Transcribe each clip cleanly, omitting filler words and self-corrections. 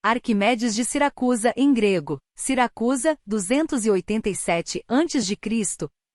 Arquimedes de Siracusa em grego, Siracusa, 287 a.C.,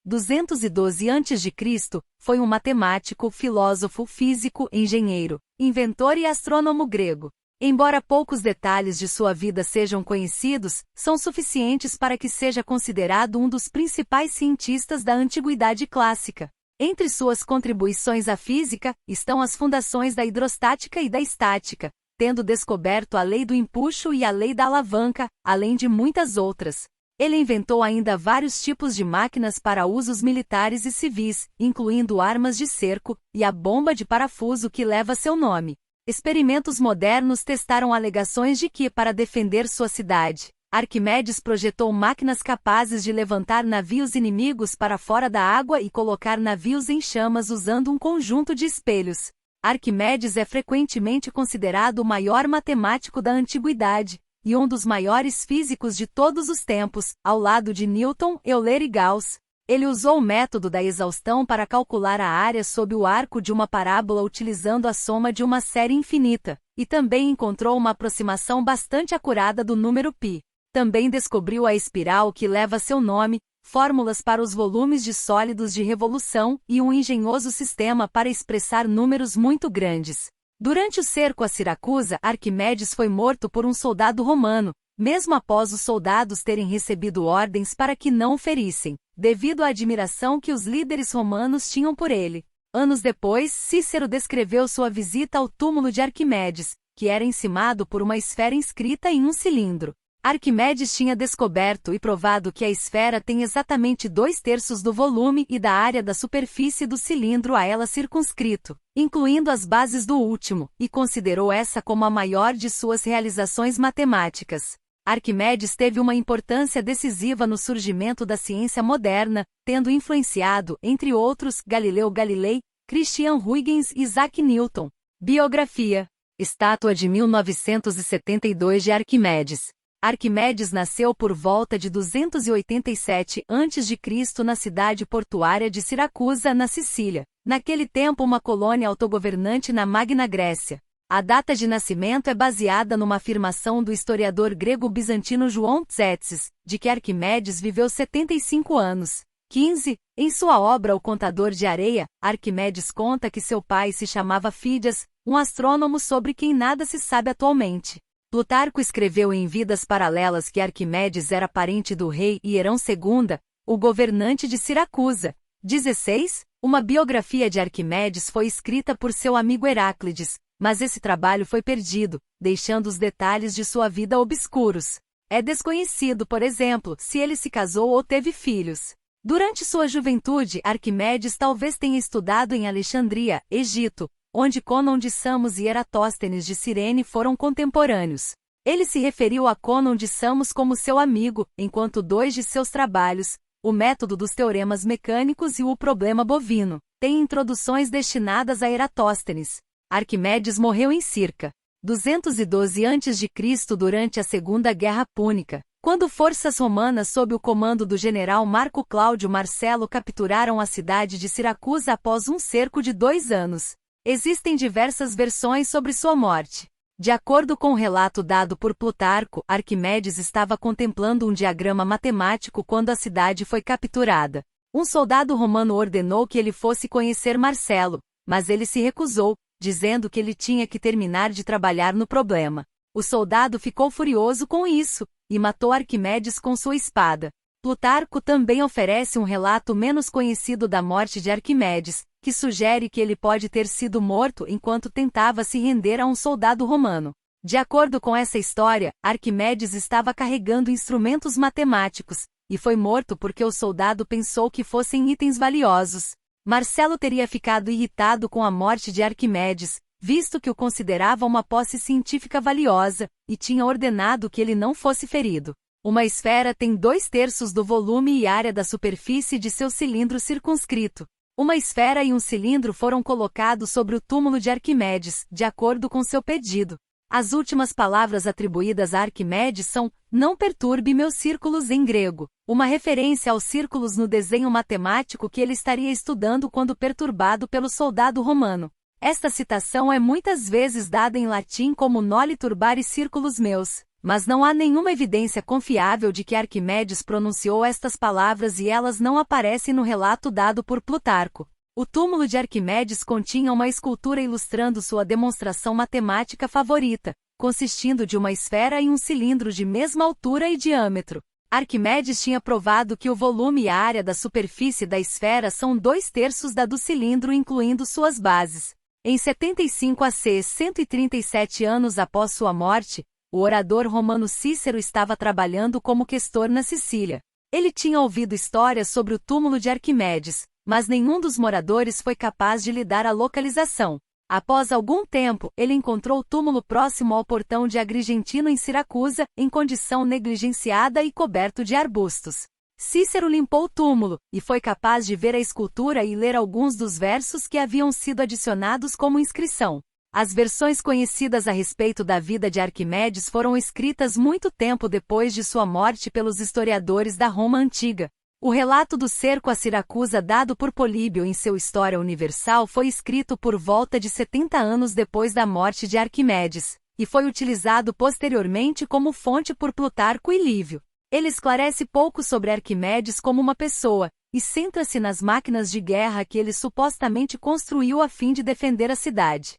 212 a.C., foi um matemático, filósofo, físico, engenheiro, inventor e astrônomo grego. Embora poucos detalhes de sua vida sejam conhecidos, são suficientes para que seja considerado um dos principais cientistas da antiguidade clássica. Entre suas contribuições à física, estão as fundações da hidrostática e da estática, tendo descoberto a lei do empuxo e a lei da alavanca, além de muitas outras. Ele inventou ainda vários tipos de máquinas para usos militares e civis, incluindo armas de cerco, e a bomba de parafuso que leva seu nome. Experimentos modernos testaram alegações de que, para defender sua cidade, Arquimedes projetou máquinas capazes de levantar navios inimigos para fora da água e colocar navios em chamas usando um conjunto de espelhos. Arquimedes é frequentemente considerado o maior matemático da antiguidade, e um dos maiores físicos de todos os tempos, ao lado de Newton, Euler e Gauss. Ele usou o método da exaustão para calcular a área sob o arco de uma parábola utilizando a soma de uma série infinita, e também encontrou uma aproximação bastante acurada do número π. Também descobriu a espiral que leva seu nome, fórmulas para os volumes de sólidos de revolução e um engenhoso sistema para expressar números muito grandes. Durante o cerco a Siracusa, Arquimedes foi morto por um soldado romano, mesmo após os soldados terem recebido ordens para que não o ferissem, devido à admiração que os líderes romanos tinham por ele. Anos depois, Cícero descreveu sua visita ao túmulo de Arquimedes, que era encimado por uma esfera inscrita em um cilindro. Arquimedes tinha descoberto e provado que a esfera tem exatamente 2/3 do volume e da área da superfície do cilindro a ela circunscrito, incluindo as bases do último, e considerou essa como a maior de suas realizações matemáticas. Arquimedes teve uma importância decisiva no surgimento da ciência moderna, tendo influenciado, entre outros, Galileu Galilei, Christian Huygens e Isaac Newton. Biografia. Estátua de 1972 de Arquimedes. Arquimedes nasceu por volta de 287 a.C. na cidade portuária de Siracusa, na Sicília, naquele tempo uma colônia autogovernante na Magna Grécia. A data de nascimento é baseada numa afirmação do historiador grego-bizantino João Tzetzes, de que Arquimedes viveu 75 anos. 15. Em sua obra O Contador de Areia, Arquimedes conta que seu pai se chamava Fídias, um astrônomo sobre quem nada se sabe atualmente. Plutarco escreveu em Vidas Paralelas que Arquimedes era parente do rei Hierão II, o governante de Siracusa. 16. Uma biografia de Arquimedes foi escrita por seu amigo Heráclides, mas esse trabalho foi perdido, deixando os detalhes de sua vida obscuros. É desconhecido, por exemplo, se ele se casou ou teve filhos. Durante sua juventude, Arquimedes talvez tenha estudado em Alexandria, Egito, onde Cânon de Samos e Eratóstenes de Cirene foram contemporâneos. Ele se referiu a Cânon de Samos como seu amigo, enquanto 2 de seus trabalhos, O Método dos Teoremas Mecânicos e O Problema Bovino, têm introduções destinadas a Eratóstenes. Arquimedes morreu em circa 212 a.C. durante a Segunda Guerra Púnica, quando forças romanas sob o comando do general Marco Cláudio Marcelo capturaram a cidade de Siracusa após um cerco de 2 anos. Existem diversas versões sobre sua morte. De acordo com o relato dado por Plutarco, Arquimedes estava contemplando um diagrama matemático quando a cidade foi capturada. Um soldado romano ordenou que ele fosse conhecer Marcelo, mas ele se recusou, dizendo que ele tinha que terminar de trabalhar no problema. O soldado ficou furioso com isso, e matou Arquimedes com sua espada. Plutarco também oferece um relato menos conhecido da morte de Arquimedes, que sugere que ele pode ter sido morto enquanto tentava se render a um soldado romano. De acordo com essa história, Arquimedes estava carregando instrumentos matemáticos, e foi morto porque o soldado pensou que fossem itens valiosos. Marcelo teria ficado irritado com a morte de Arquimedes, visto que o considerava uma posse científica valiosa, e tinha ordenado que ele não fosse ferido. Uma esfera tem 2/3 do volume e área da superfície de seu cilindro circunscrito. Uma esfera e um cilindro foram colocados sobre o túmulo de Arquimedes, de acordo com seu pedido. As últimas palavras atribuídas a Arquimedes são, não perturbe meus círculos em grego, uma referência aos círculos no desenho matemático que ele estaria estudando quando perturbado pelo soldado romano. Esta citação é muitas vezes dada em latim como noli turbare circulus meus, mas não há nenhuma evidência confiável de que Arquimedes pronunciou estas palavras e elas não aparecem no relato dado por Plutarco. O túmulo de Arquimedes continha uma escultura ilustrando sua demonstração matemática favorita, consistindo de uma esfera e um cilindro de mesma altura e diâmetro. Arquimedes tinha provado que o volume e a área da superfície da esfera são 2/3 da do cilindro, incluindo suas bases. Em 75 a.C., 137 anos após sua morte, o orador romano Cícero estava trabalhando como questor na Sicília. Ele tinha ouvido histórias sobre o túmulo de Arquimedes, mas nenhum dos moradores foi capaz de lhe dar a localização. Após algum tempo, ele encontrou o túmulo próximo ao portão de Agrigentino em Siracusa, em condição negligenciada e coberto de arbustos. Cícero limpou o túmulo, e foi capaz de ver a escultura e ler alguns dos versos que haviam sido adicionados como inscrição. As versões conhecidas a respeito da vida de Arquimedes foram escritas muito tempo depois de sua morte pelos historiadores da Roma Antiga. O relato do cerco a Siracusa dado por Políbio em seu História Universal foi escrito por volta de 70 anos depois da morte de Arquimedes, e foi utilizado posteriormente como fonte por Plutarco e Lívio. Ele esclarece pouco sobre Arquimedes como uma pessoa, e centra-se nas máquinas de guerra que ele supostamente construiu a fim de defender a cidade.